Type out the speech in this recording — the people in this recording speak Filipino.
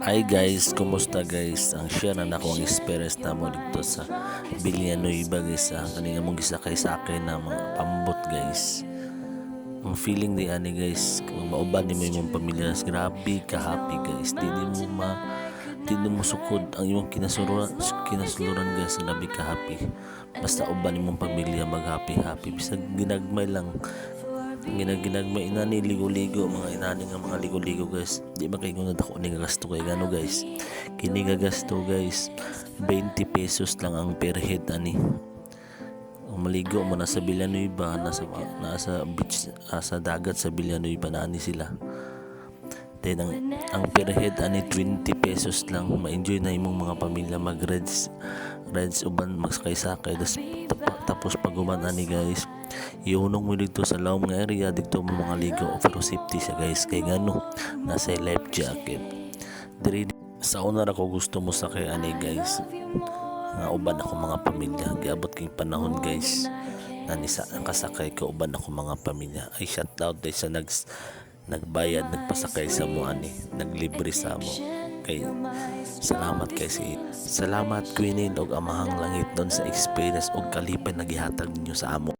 Hi guys, kumusta guys? Ang share na nako ang experience na mo dito sa Villanueva guys. Kanina mong gisakay sa akin na mga pambot guys. Ang feeling di ani guys, kung mauban ni mo imong pamilya, grabe ka happy guys. Di mo sukod ang imong kinasuluran guys, grabe ka happy. Basta uban imong pamilya mag happy bisag ginagmay lang ginagmay inani ligo-ligo mga inani nga mga ligo-ligo guys, di ba kay kung nadako ni gasto kay gano guys, kini gagasto guys 20 pesos lang ang per head ani. Maligo mo na sa Villanueva, nasa beach, sa dagat sa Villanueva na ani sila. Then ang per head ani 20 pesos lang, ma-enjoy na imong mga pamilya mag-rides uban magsakay-sakay tapos paguman ani guys, iunong mo dito sa lawom nga area dito mo mga ligo pero safety siya guys kay ngano nasa life jacket diri sa una ra ko gusto mo sakay ani guys nga uban ako mga pamilya, giabot kay panahon guys na nakasakay ko uban ako mga pamilya. Ay shout out day sa nagbayad nagpasakay sa mo ani, naglibre sa mo kay salamat Queenie og amahang langit don sa experience og kalipay nagihatag ninyo sa amo.